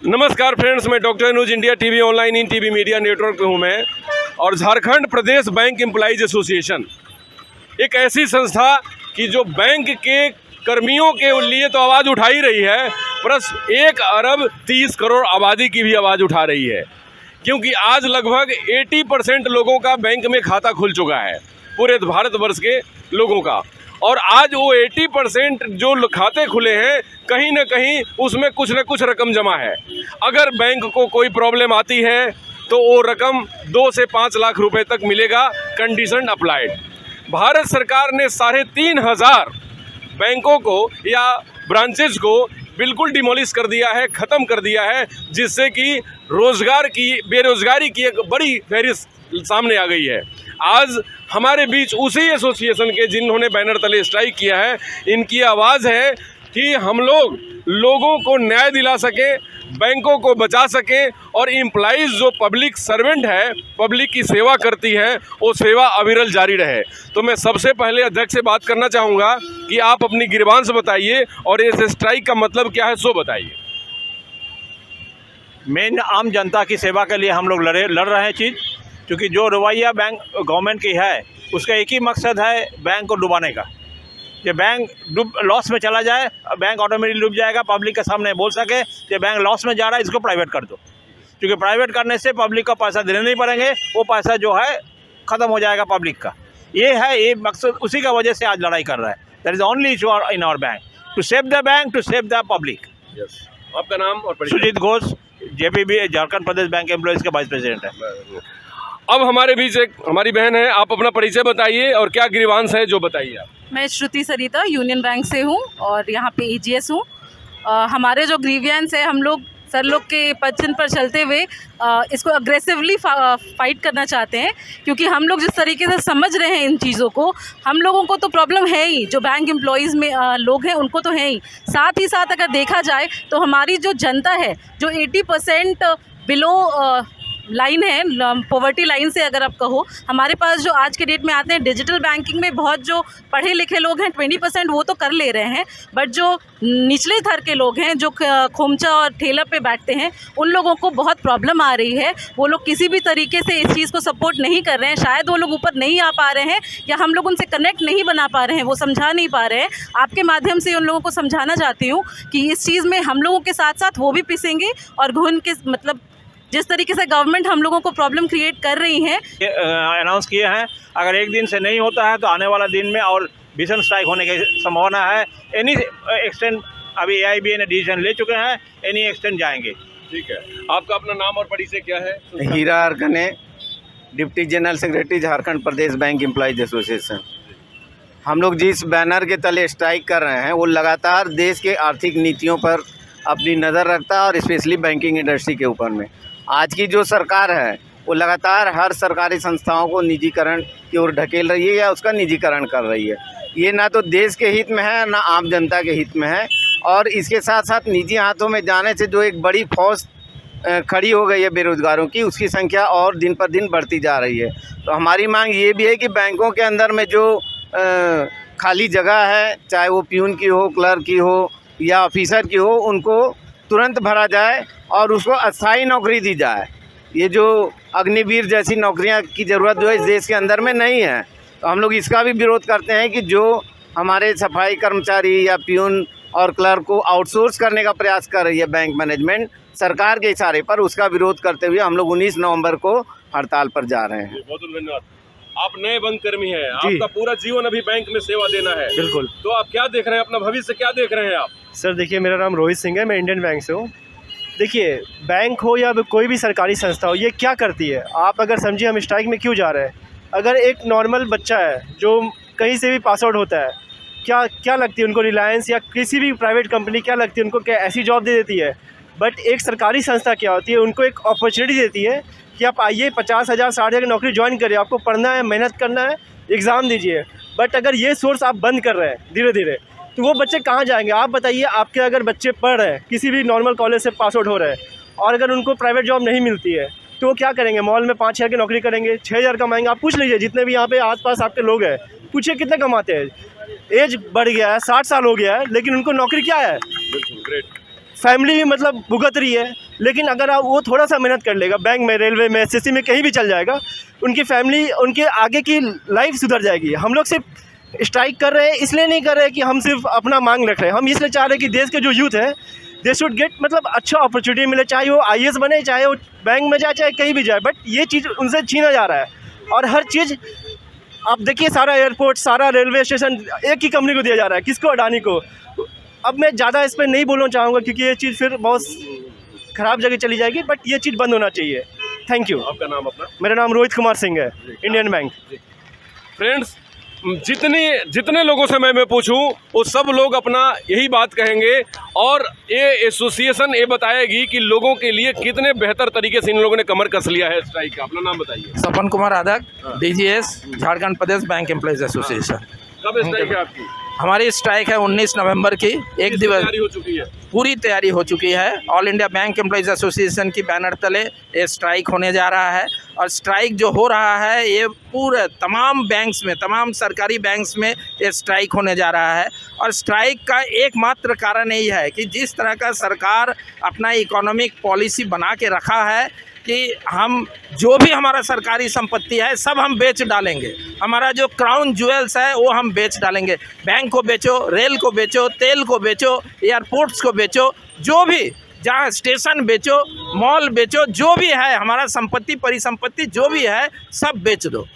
नमस्कार फ्रेंड्स, मैं doctor news India TV online in TV media network पे हूँ मैं। और Jharkhand Pradesh bank employees association एक ऐसी संस्था कि जो बैंक के कर्मियों के लिए तो आवाज़ उठा ही रही है, प्लस 1 अरब 30 करोड़ आबादी की भी आवाज़ उठा रही है। क्योंकि आज लगभग 80% लोगों का बैंक में खाता खुल चुका है, पूरे भारतवर्ष के लोगों का। और आज वो 80% जो खाते खुले हैं, कहीं ना कहीं उसमें कुछ न कुछ रकम जमा है। अगर बैंक को कोई प्रॉब्लम आती है तो वो रकम 2 से 5 लाख रुपए तक मिलेगा, कंडीशन अप्लाइड। भारत सरकार ने 3,500 बैंकों को या ब्रांचेज को बिल्कुल डिमोलिश कर दिया है, ख़त्म कर दिया है, जिससे कि बेरोज़गारी की एक बड़ी फहरिस्त सामने आ गई है। आज हमारे बीच उसी एसोसिएशन के जिन्होंने बैनर तले स्ट्राइक किया है, इनकी आवाज़ है कि हम लोगों को न्याय दिला सकें, बैंकों को बचा सकें और एम्प्लॉइज़ जो पब्लिक सर्वेंट है, पब्लिक की सेवा करती है, वो सेवा अविरल जारी रहे। तो मैं सबसे पहले अध्यक्ष से बात करना चाहूँगा कि आप अपनी गिरबान बताइए और इस स्ट्राइक का मतलब क्या है सो बताइए। मेन आम जनता की सेवा के लिए हम लोग लड़ रहे हैं चीज़, क्योंकि जो रवैया बैंक गवर्नमेंट की है उसका एक ही मकसद है, बैंक को डुबाने का। कि बैंक लॉस में चला जाए, बैंक ऑटोमेटिकली डूब जाएगा, पब्लिक के सामने बोल सके कि बैंक लॉस में जा रहा है, इसको प्राइवेट कर दो। क्योंकि प्राइवेट करने से पब्लिक को पैसा देने नहीं पड़ेंगे, वो पैसा जो है ख़त्म हो जाएगा पब्लिक का। ये मकसद, उसी का वजह से आज लड़ाई कर रहा है। That is only issue in our bank, to save the bank, to save the public. आपका नाम और परिचय? Sujit Ghosh, JPB Jharkhand Pradesh bank employees के वाइस प्रेसिडेंट है। अब हमारे बीच एक हमारी बहन है, आप अपना परिचय बताइए और क्या ग्रीवांस है जो बताइए आप। मैं श्रुति सरिता यूनियन बैंक से हूँ और यहाँ पे AGS हूँ। हमारे जो ग्रीवियंस है, हम लोग सर लोग के पचन पर चलते हुए इसको अग्रेसिवली फाइट करना चाहते हैं, क्योंकि हम लोग जिस तरीके से समझ रहे हैं इन चीज़ों को, हम लोगों को तो प्रॉब्लम है ही, जो बैंक एम्प्लॉइज़ में लोग हैं उनको तो है ही। साथ ही साथ अगर देखा जाए तो हमारी जो जनता है, जो 80% बिलो लाइन है, पॉवर्टी लाइन से अगर आप कहो, हमारे पास जो आज के डेट में आते हैं डिजिटल बैंकिंग में, बहुत जो पढ़े लिखे लोग हैं 20% वो तो कर ले रहे हैं, बट जो निचले स्तर के लोग हैं, जो खोमचा और ठेला पे बैठते हैं, उन लोगों को बहुत प्रॉब्लम आ रही है। वो लोग किसी भी तरीके से इस चीज़ को सपोर्ट नहीं कर रहे हैं। शायद वो लोग ऊपर नहीं आ पा रहे हैं या हम लोग उनसे कनेक्ट नहीं बना पा रहे हैं, वो समझा नहीं पा रहे हैं। आपके माध्यम से उन लोगों को समझाना चाहती हूँ कि इस चीज़ में हम लोगों के साथ साथ वो भी पिसेंगे और घुन के, मतलब जिस तरीके से गवर्नमेंट हम लोगों को प्रॉब्लम क्रिएट कर रही है। अनाउंस किए हैं, अगर एक दिन से नहीं होता है तो आने वाला दिन में और भीषण स्ट्राइक होने की संभावना है। एनी एक्सटेंड अभी AIBA ने डिसीजन ले चुके हैं, एनी एक्सटेंड जाएंगे। ठीक है, आपका अपना नाम और परिचय क्या है? हीरा अरकने, deputy general secretary Jharkhand Pradesh bank employees association. हम लोग जिस बैनर के तले स्ट्राइक कर रहे हैं वो लगातार देश के आर्थिक नीतियों पर अपनी नज़र रखता है और स्पेशली बैंकिंग इंडस्ट्री के ऊपर में। आज की जो सरकार है वो लगातार हर सरकारी संस्थाओं को निजीकरण की ओर ढकेल रही है या उसका निजीकरण कर रही है। ये ना तो देश के हित में है, ना आम जनता के हित में है। और इसके साथ साथ निजी हाथों में जाने से जो एक बड़ी फौज खड़ी हो गई है बेरोज़गारों की, उसकी संख्या और दिन पर दिन बढ़ती जा रही है। तो हमारी मांग ये भी है कि बैंकों के अंदर में जो खाली जगह है, चाहे वो प्यून की हो, क्लर्क की हो या ऑफिसर की हो, उनको तुरंत भरा जाए और उसको अस्थायी नौकरी दी जाए। ये जो अग्निवीर जैसी नौकरियां की ज़रूरत जो है इस देश के अंदर में नहीं है। तो हम लोग इसका भी विरोध करते हैं कि जो हमारे सफाई कर्मचारी या प्यून और क्लर्क को आउटसोर्स करने का प्रयास कर रही है बैंक मैनेजमेंट सरकार के इशारे पर, उसका विरोध करते हुए हम लोग 19 नवंबर को हड़ताल पर जा रहे हैं। बहुत बहुत धन्यवाद। आप नए बैंक कर्मी हैं, आपका पूरा जीवन अभी बैंक में सेवा देना है। बिल्कुल। तो आप क्या देख रहे हैं, अपना भविष्य क्या देख रहे हैं आप? सर देखिए, मेरा नाम रोहित सिंह है, मैं इंडियन बैंक से हूँ। देखिए, बैंक हो या कोई भी सरकारी संस्था हो, ये क्या करती है, आप अगर समझिए हम स्ट्राइक में क्यों जा रहे हैं। अगर एक नॉर्मल बच्चा है जो कहीं से भी पास आउट होता है, क्या लगती है उनको, रिलायंस या किसी भी प्राइवेट कंपनी क्या लगती है उनको, क्या ऐसी जॉब दे देती है। बट एक सरकारी संस्था क्या होती है, उनको एक अपॉर्चुनिटी देती है कि आप आइए 50,000 60,000 की नौकरी ज्वाइन करिए, आपको पढ़ना है, मेहनत करना है, एग्ज़ाम दीजिए। बट अगर ये सोर्स आप बंद कर रहे हैं धीरे धीरे, तो वो बच्चे कहाँ जाएंगे। आप बताइए, आपके अगर बच्चे पढ़ रहे हैं, किसी भी नॉर्मल कॉलेज से पास आउट हो रहे हैं, और अगर उनको प्राइवेट जॉब नहीं मिलती है तो वो क्या करेंगे, मॉल में 5,000 की नौकरी करेंगे, 6,000 कमाएंगे। आप पूछ लीजिए जितने भी यहाँ पे आसपास आपके लोग हैं, पूछिए कितने कमाते हैं। एज बढ़ गया है, 60 साल हो गया है, लेकिन उनको नौकरी क्या है। बिल्कुल ग्रेट। फैमिली भी मतलब भुगत रही है, लेकिन अगर आप वो थोड़ा सा मेहनत कर लेगा, बैंक में, रेलवे में, एसएससी में, कहीं भी चल जाएगा, उनकी फैमिली, उनके आगे की लाइफ सुधर जाएगी। हम लोग सिर्फ स्ट्राइक कर रहे हैं, इसलिए नहीं कर रहे हैं कि हम सिर्फ अपना मांग रख रहे हैं, हम इसलिए चाह रहे हैं कि देश के जो यूथ है दे शुड गेट मतलब अच्छा अपॉर्चुनिटी मिले, चाहे वो IAS बने, चाहे वो बैंक में जाए, चाहे कहीं भी जाए, बट ये चीज़ उनसे छीना जा रहा है। और हर चीज़ आप देखिए, सारा एयरपोर्ट, सारा रेलवे स्टेशन एक ही कंपनी को दिया जा रहा है, किसको? अडानी को। अब मैं ज़्यादा इस पर नहीं बोलना चाहूँगा क्योंकि ये चीज़ फिर बहुत ख़राब जगह चली जाएगी, बट ये चीज़ बंद होना चाहिए। Thank you. आपका नाम? अपना? मेरा नाम रोहित कुमार सिंह है, इंडियन बैंक। फ्रेंड्स, जितने लोगों से मैं पूछूं वो सब लोग अपना यही बात कहेंगे, और ये एसोसिएशन ये बताएगी कि लोगों के लिए कितने बेहतर तरीके से इन लोगों ने कमर कस लिया है स्ट्राइक का। अपना नाम बताइए। Sapan Kumar आदक, DGS, Jharkhand Pradesh bank employees association. कब स्ट्राइक है आपकी? हमारी स्ट्राइक है 19 नवंबर की, एक दिवस तैयारी हो चुकी है? पूरी तैयारी हो चुकी है। All India bank employees association की बैनर तले ये स्ट्राइक होने जा रहा है, और स्ट्राइक जो हो रहा है ये पूरे तमाम बैंक्स में, तमाम सरकारी बैंक्स में ये स्ट्राइक होने जा रहा है। और स्ट्राइक का एकमात्र कारण यही है कि जिस तरह का सरकार अपना इकोनॉमिक पॉलिसी बना के रखा है कि हम जो भी हमारा सरकारी संपत्ति है सब हम बेच डालेंगे, हमारा जो क्राउन ज्वेल्स है वो हम बेच डालेंगे। बैंक को बेचो, रेल को बेचो, तेल को बेचो, एयरपोर्ट्स को बेचो, जो भी जहाँ स्टेशन बेचो, मॉल बेचो, जो भी है हमारा संपत्ति परिसंपत्ति जो भी है सब बेच दो।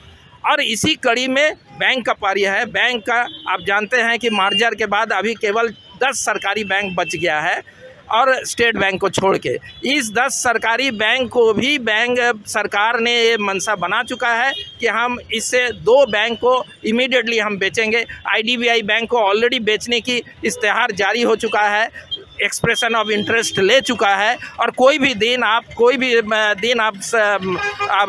और इसी कड़ी में बैंक का पारी है। बैंक का आप जानते हैं कि मार्जर के बाद अभी केवल 10 सरकारी बैंक बच गया है, और स्टेट बैंक को छोड़ के इस 10 सरकारी बैंक को भी बैंक सरकार ने ये मंशा बना चुका है कि हम इससे 2 बैंक को इमीडिएटली हम बेचेंगे। IDBI बैंक को ऑलरेडी बेचने की इश्तेहार जारी हो चुका है, एक्सप्रेशन ऑफ इंटरेस्ट ले चुका है, और कोई भी दिन आप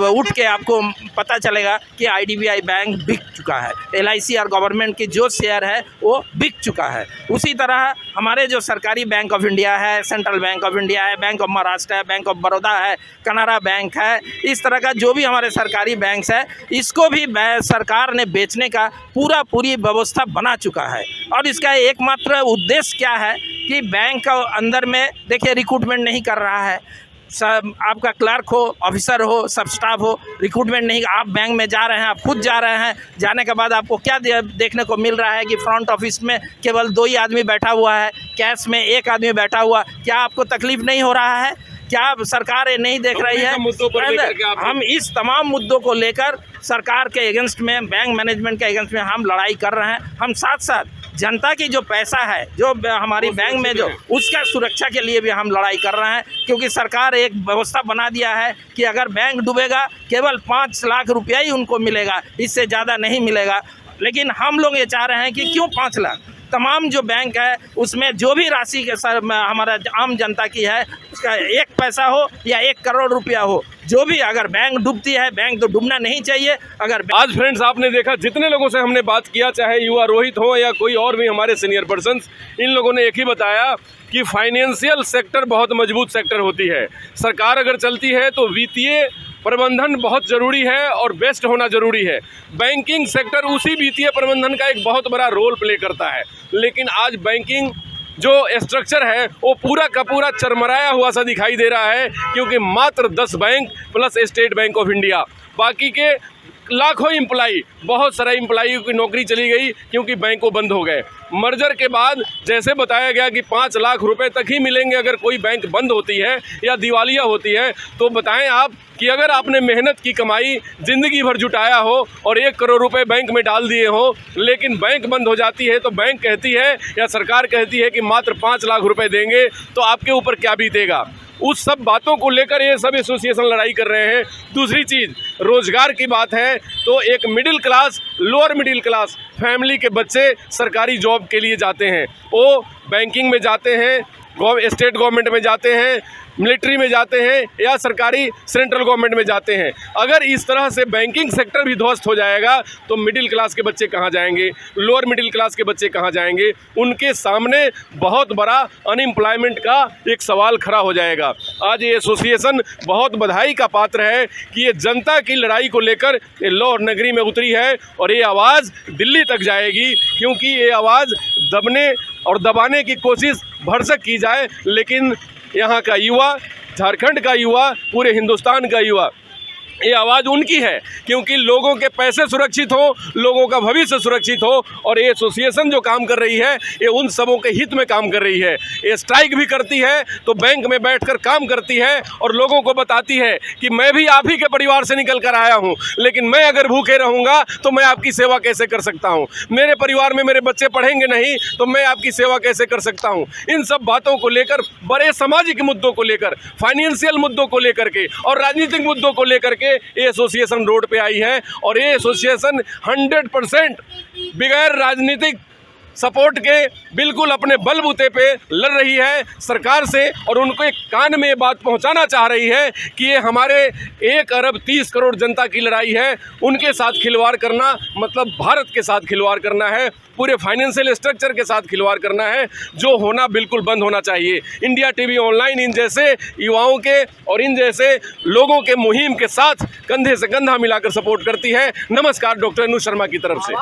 उठ के आपको पता चलेगा कि IDBI बैंक बिक चुका है। LIC और गवर्नमेंट की जो शेयर है वो बिक चुका है। उसी तरह हमारे जो सरकारी बैंक ऑफ इंडिया है, सेंट्रल बैंक ऑफ इंडिया है, बैंक ऑफ महाराष्ट्र है, बैंक ऑफ बड़ौदा है, कनारा बैंक है, इस तरह का जो भी हमारे सरकारी बैंक्स है इसको भी सरकार ने बेचने का पूरी व्यवस्था बना चुका है। और इसका एकमात्र उद्देश्य क्या है कि बैंक का अंदर में देखिए रिक्रूटमेंट नहीं कर रहा है, सब आपका क्लर्क हो, ऑफिसर हो, सब स्टाफ हो, रिक्रूटमेंट नहीं। आप बैंक में जा रहे हैं, आप खुद जा रहे हैं, जाने के बाद आपको क्या देखने को मिल रहा है कि फ्रंट ऑफिस में केवल 2 ही आदमी बैठा हुआ है, कैश में 1 आदमी बैठा हुआ। क्या आपको तकलीफ नहीं हो रहा है? क्या सरकार ये नहीं देख रही है? हम इस तमाम मुद्दों को लेकर सरकार के अगेंस्ट में, बैंक मैनेजमेंट के अगेंस्ट में हम लड़ाई कर रहे हैं। हम साथ साथ जनता की जो पैसा है जो हमारी बैंक में जो उसका सुरक्षा के लिए भी हम लड़ाई कर रहे हैं, क्योंकि सरकार एक व्यवस्था बना दिया है कि अगर बैंक डूबेगा केवल 5 लाख रुपया ही उनको मिलेगा, इससे ज़्यादा नहीं मिलेगा। लेकिन हम लोग ये चाह रहे हैं कि क्यों 5 लाख, तमाम जो बैंक है उसमें जो भी राशि के हमारा आम जनता की है उसका 1 पैसा हो या 1 करोड़ रुपया हो, जो भी, अगर बैंक डूबती है, बैंक तो डूबना नहीं चाहिए। अगर आज फ्रेंड्स आपने देखा जितने लोगों से हमने बात किया, चाहे युवा रोहित हो या कोई और भी हमारे सीनियर पर्सन, इन लोगों ने एक ही बताया कि फाइनेंशियल सेक्टर बहुत मजबूत सेक्टर होती है। सरकार अगर चलती है तो वित्तीय प्रबंधन बहुत ज़रूरी है और बेस्ट होना ज़रूरी है। बैंकिंग सेक्टर उसी वित्तीय प्रबंधन का एक बहुत बड़ा रोल प्ले करता है, लेकिन आज बैंकिंग जो स्ट्रक्चर है वो पूरा का पूरा चरमराया हुआ सा दिखाई दे रहा है, क्योंकि मात्र 10 bank plus state bank of India, बाकी के लाखों एम्प्लॉई, बहुत सारा एम्प्लॉई की नौकरी चली गई क्योंकि बैंक को बंद हो गए। मर्जर के बाद जैसे बताया गया कि 5 लाख रुपए तक ही मिलेंगे अगर कोई बैंक बंद होती है या दिवालिया होती है, तो बताएं आप कि अगर आपने मेहनत की कमाई ज़िंदगी भर जुटाया हो और 1 करोड़ रुपए बैंक में डाल दिए हो, लेकिन बैंक बंद हो जाती है तो बैंक कहती है या सरकार कहती है कि मात्र 5 लाख रुपए देंगे, तो आपके ऊपर क्या बीतेगा। उस सब बातों को लेकर ये सब एसोसिएशन लड़ाई कर रहे हैं। दूसरी चीज़ रोज़गार की बात है तो एक middle class, lower middle class family के बच्चे सरकारी जॉब के लिए जाते हैं, वो बैंकिंग में जाते हैं, स्टेट गवर्नमेंट में जाते हैं, मिलिट्री में जाते हैं या सरकारी सेंट्रल गवर्नमेंट में जाते हैं। अगर इस तरह से बैंकिंग सेक्टर भी ध्वस्त हो जाएगा तो मिडिल क्लास के बच्चे कहाँ जाएंगे, लोअर मिडिल क्लास के बच्चे कहाँ जाएंगे। उनके सामने बहुत बड़ा अनएम्प्लॉयमेंट का एक सवाल खड़ा हो जाएगा। आज ये एसोसिएशन बहुत बधाई का पात्र है कि ये जनता की लड़ाई को लेकर ये लाहौर नगरी में उतरी है और ये आवाज़ दिल्ली तक जाएगी, क्योंकि ये आवाज़ दबने और दबाने की कोशिश भरसक की जाए, लेकिन यहाँ का युवा, झारखंड का युवा, पूरे हिंदुस्तान का युवा, ये आवाज़ उनकी है, क्योंकि लोगों के पैसे सुरक्षित हो, लोगों का भविष्य सुरक्षित हो। और ये एसोसिएशन जो काम कर रही है, ये उन सबों के हित में काम कर रही है। ये स्ट्राइक भी करती है तो बैंक में बैठकर काम करती है और लोगों को बताती है कि मैं भी आप ही के परिवार से निकल कर आया हूँ, लेकिन मैं अगर भूखे रहूँगा तो मैं आपकी सेवा कैसे कर सकता हूँ। मेरे परिवार में मेरे बच्चे पढ़ेंगे नहीं तो मैं आपकी सेवा कैसे कर सकता हूँ। इन सब बातों को लेकर, बड़े सामाजिक मुद्दों को लेकर, फाइनेंशियल मुद्दों को लेकर के और राजनीतिक मुद्दों को लेकर के ये एसोसिएशन रोड पे आई है। और ये एसोसिएशन 100% बगैर राजनीतिक सपोर्ट के बिल्कुल अपने बलबूते पे लड़ रही है सरकार से, और उनको एक कान में ये बात पहुंचाना चाह रही है कि ये हमारे 1 अरब 30 करोड़ जनता की लड़ाई है। उनके साथ खिलवाड़ करना मतलब भारत के साथ खिलवाड़ करना है, पूरे फाइनेंशियल स्ट्रक्चर के साथ खिलवाड़ करना है, जो होना बिल्कुल बंद होना चाहिए। इंडिया टीवी ऑनलाइन इन जैसे युवाओं के और इन जैसे लोगों के मुहिम के साथ कंधे से कंधा मिलाकर सपोर्ट करती है। नमस्कार, डॉक्टर अनु शर्मा की तरफ से।